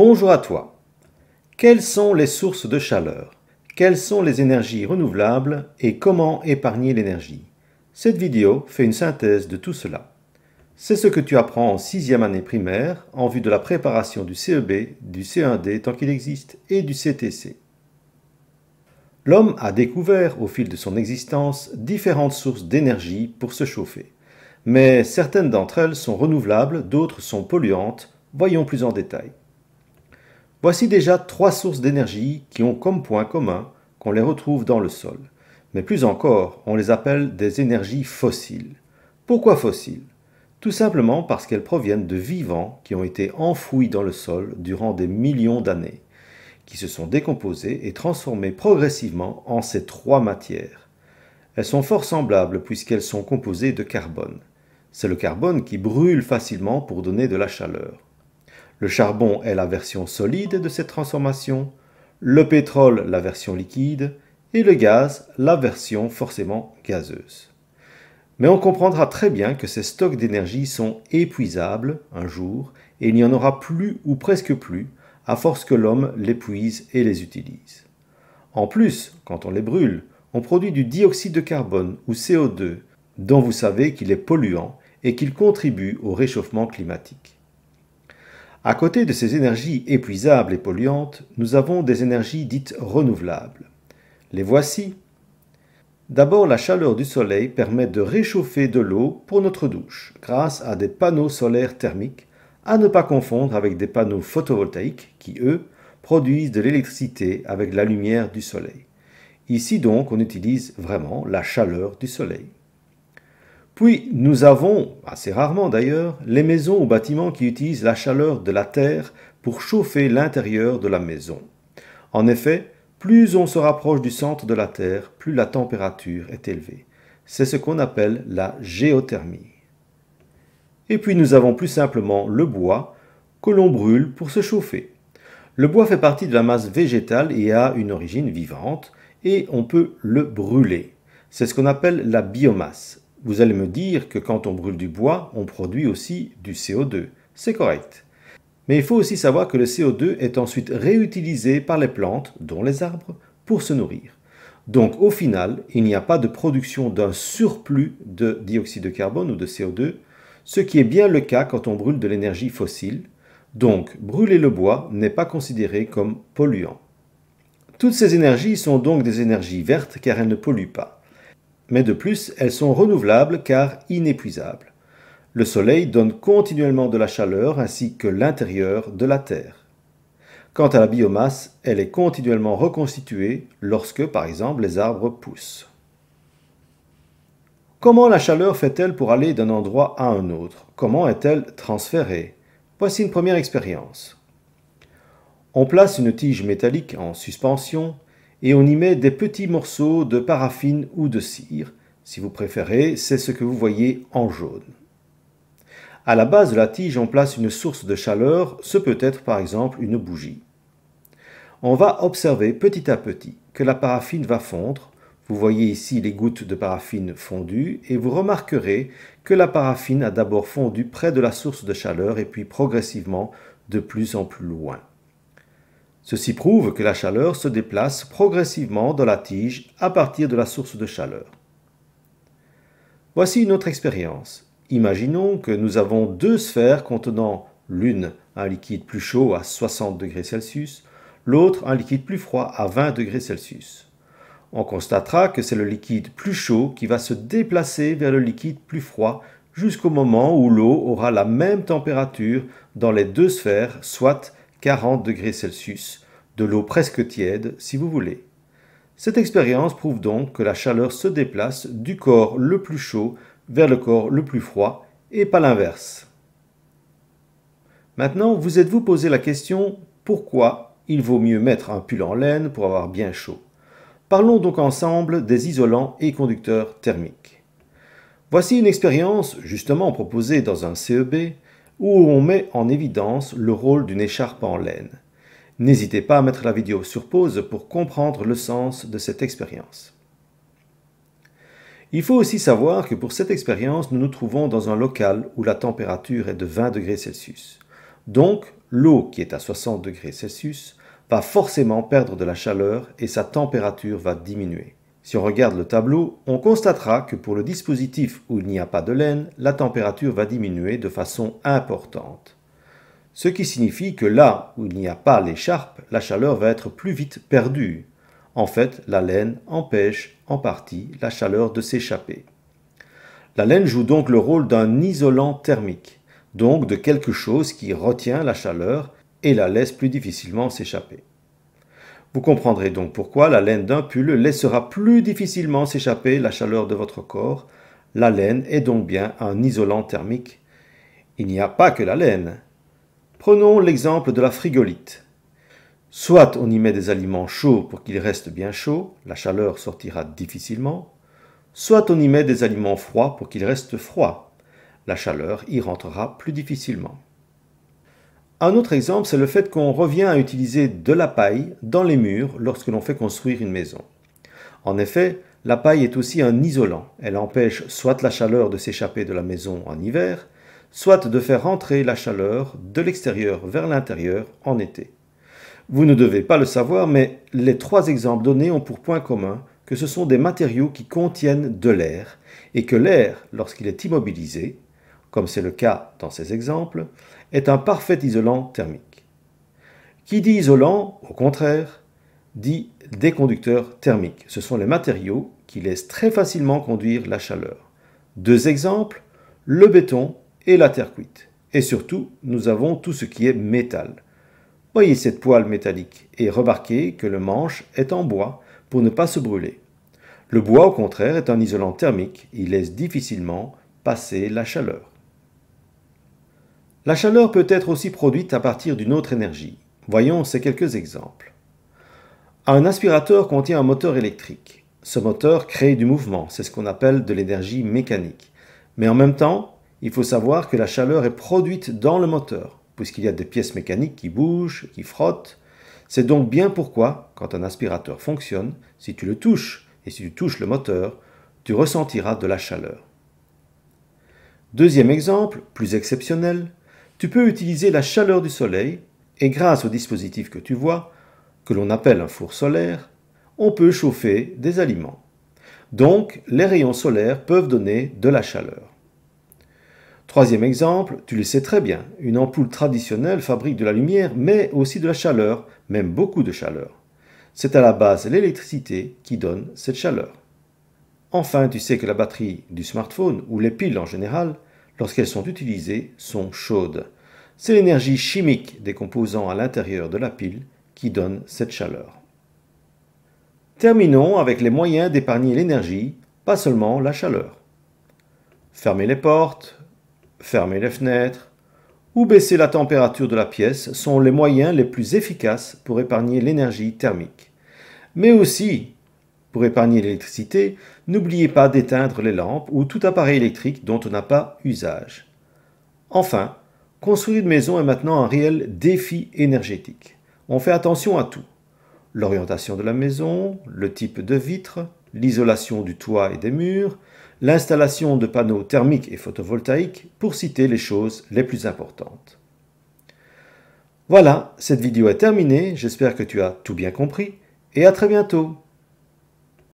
Bonjour à toi. Quelles sont les sources de chaleur? Quelles sont les énergies renouvelables et comment épargner l'énergie? Cette vidéo fait une synthèse de tout cela. C'est ce que tu apprends en 6e année primaire en vue de la préparation du CEB, du C1D tant qu'il existe et du CTC. L'homme a découvert au fil de son existence différentes sources d'énergie pour se chauffer. Mais certaines d'entre elles sont renouvelables, d'autres sont polluantes. Voyons plus en détail. Voici déjà 3 sources d'énergie qui ont comme point commun qu'on les retrouve dans le sol. Mais plus encore, on les appelle des énergies fossiles. Pourquoi fossiles? Tout simplement parce qu'elles proviennent de vivants qui ont été enfouis dans le sol durant des millions d'années, qui se sont décomposés et transformés progressivement en ces 3 matières. Elles sont fort semblables puisqu'elles sont composées de carbone. C'est le carbone qui brûle facilement pour donner de la chaleur. Le charbon est la version solide de cette transformation, le pétrole la version liquide et le gaz la version forcément gazeuse. Mais on comprendra très bien que ces stocks d'énergie sont épuisables un jour et il n'y en aura plus ou presque plus à force que l'homme les puise et les utilise. En plus, quand on les brûle, on produit du dioxyde de carbone ou CO2 dont vous savez qu'il est polluant et qu'il contribue au réchauffement climatique. À côté de ces énergies épuisables et polluantes, nous avons des énergies dites renouvelables. Les voici. D'abord, la chaleur du soleil permet de réchauffer de l'eau pour notre douche grâce à des panneaux solaires thermiques, à ne pas confondre avec des panneaux photovoltaïques qui, eux, produisent de l'électricité avec la lumière du soleil. Ici donc, on utilise vraiment la chaleur du soleil. Puis, nous avons, assez rarement d'ailleurs, les maisons ou bâtiments qui utilisent la chaleur de la terre pour chauffer l'intérieur de la maison. En effet, plus on se rapproche du centre de la Terre, plus la température est élevée. C'est ce qu'on appelle la géothermie. Et puis nous avons plus simplement le bois que l'on brûle pour se chauffer. Le bois fait partie de la masse végétale et a une origine vivante, et on peut le brûler. C'est ce qu'on appelle la biomasse. Vous allez me dire que quand on brûle du bois, on produit aussi du CO2. C'est correct. Mais il faut aussi savoir que le CO2 est ensuite réutilisé par les plantes, dont les arbres, pour se nourrir. Donc au final, il n'y a pas de production d'un surplus de dioxyde de carbone ou de CO2, ce qui est bien le cas quand on brûle de l'énergie fossile. Donc brûler le bois n'est pas considéré comme polluant. Toutes ces énergies sont donc des énergies vertes car elles ne polluent pas. Mais de plus, elles sont renouvelables car inépuisables. Le soleil donne continuellement de la chaleur ainsi que l'intérieur de la Terre. Quant à la biomasse, elle est continuellement reconstituée lorsque, par exemple, les arbres poussent. Comment la chaleur fait-elle pour aller d'un endroit à un autre? Comment est-elle transférée? Voici une première expérience. On place une tige métallique en suspension et on y met des petits morceaux de paraffine ou de cire. Si vous préférez, c'est ce que vous voyez en jaune. À la base de la tige, on place une source de chaleur, ce peut être par exemple une bougie. On va observer petit à petit que la paraffine va fondre. Vous voyez ici les gouttes de paraffine fondues et vous remarquerez que la paraffine a d'abord fondu près de la source de chaleur et puis progressivement de plus en plus loin. Ceci prouve que la chaleur se déplace progressivement dans la tige à partir de la source de chaleur. Voici une autre expérience. Imaginons que nous avons 2 sphères contenant l'une un liquide plus chaud à 60 degrés Celsius, l'autre un liquide plus froid à 20 degrés Celsius. On constatera que c'est le liquide plus chaud qui va se déplacer vers le liquide plus froid jusqu'au moment où l'eau aura la même température dans les 2 sphères, soit 40 degrés Celsius, de l'eau presque tiède si vous voulez. Cette expérience prouve donc que la chaleur se déplace du corps le plus chaud vers le corps le plus froid et pas l'inverse. Maintenant, vous êtes-vous posé la question pourquoi il vaut mieux mettre un pull en laine pour avoir bien chaud? Parlons donc ensemble des isolants et conducteurs thermiques. Voici une expérience justement proposée dans un CEB où on met en évidence le rôle d'une écharpe en laine. N'hésitez pas à mettre la vidéo sur pause pour comprendre le sens de cette expérience. Il faut aussi savoir que pour cette expérience, nous nous trouvons dans un local où la température est de 20 degrés Celsius. Donc, l'eau qui est à 60 degrés Celsius va forcément perdre de la chaleur et sa température va diminuer. Si on regarde le tableau, on constatera que pour le dispositif où il n'y a pas de laine, la température va diminuer de façon importante. Ce qui signifie que là où il n'y a pas l'écharpe, la chaleur va être plus vite perdue. En fait, la laine empêche en partie la chaleur de s'échapper. La laine joue donc le rôle d'un isolant thermique, donc de quelque chose qui retient la chaleur et la laisse plus difficilement s'échapper. Vous comprendrez donc pourquoi la laine d'un pull laissera plus difficilement s'échapper la chaleur de votre corps. La laine est donc bien un isolant thermique. Il n'y a pas que la laine. Prenons l'exemple de la frigolite. Soit on y met des aliments chauds pour qu'ils restent bien chauds, la chaleur sortira difficilement, soit on y met des aliments froids pour qu'ils restent froids, la chaleur y rentrera plus difficilement. Un autre exemple, c'est le fait qu'on revient à utiliser de la paille dans les murs lorsque l'on fait construire une maison. En effet, la paille est aussi un isolant. Elle empêche soit la chaleur de s'échapper de la maison en hiver, soit de faire rentrer la chaleur de l'extérieur vers l'intérieur en été. Vous ne devez pas le savoir, mais les trois exemples donnés ont pour point commun que ce sont des matériaux qui contiennent de l'air et que l'air, lorsqu'il est immobilisé, comme c'est le cas dans ces exemples, est un parfait isolant thermique. Qui dit isolant, au contraire, dit déconducteur thermique. Ce sont les matériaux qui laissent très facilement conduire la chaleur. Deux exemples, le béton et la terre cuite. Et surtout, nous avons tout ce qui est métal. Voyez cette poêle métallique et remarquez que le manche est en bois pour ne pas se brûler. Le bois, au contraire, est un isolant thermique. Il laisse difficilement passer la chaleur. La chaleur peut être aussi produite à partir d'une autre énergie. Voyons ces quelques exemples. Un aspirateur contient un moteur électrique. Ce moteur crée du mouvement, c'est ce qu'on appelle de l'énergie mécanique. Mais en même temps, il faut savoir que la chaleur est produite dans le moteur, puisqu'il y a des pièces mécaniques qui bougent, qui frottent. C'est donc bien pourquoi, quand un aspirateur fonctionne, si tu le touches et si tu touches le moteur, tu ressentiras de la chaleur. Deuxième exemple, plus exceptionnel, tu peux utiliser la chaleur du soleil et grâce au dispositif que tu vois, que l'on appelle un four solaire, on peut chauffer des aliments. Donc, les rayons solaires peuvent donner de la chaleur. Troisième exemple, tu le sais très bien, une ampoule traditionnelle fabrique de la lumière mais aussi de la chaleur, même beaucoup de chaleur. C'est à la base l'électricité qui donne cette chaleur. Enfin, tu sais que la batterie du smartphone ou les piles en général, lorsqu'elles sont utilisées, sont chaudes. C'est l'énergie chimique des composants à l'intérieur de la pile qui donne cette chaleur. Terminons avec les moyens d'épargner l'énergie, pas seulement la chaleur. Fermer les portes, fermer les fenêtres ou baisser la température de la pièce sont les moyens les plus efficaces pour épargner l'énergie thermique. Mais aussi, pour épargner l'électricité, n'oubliez pas d'éteindre les lampes ou tout appareil électrique dont on n'a pas usage. Enfin, construire une maison est maintenant un réel défi énergétique. On fait attention à tout. L'orientation de la maison, le type de vitres, l'isolation du toit et des murs, l'installation de panneaux thermiques et photovoltaïques, pour citer les choses les plus importantes. Voilà, cette vidéo est terminée, j'espère que tu as tout bien compris, et à très bientôt.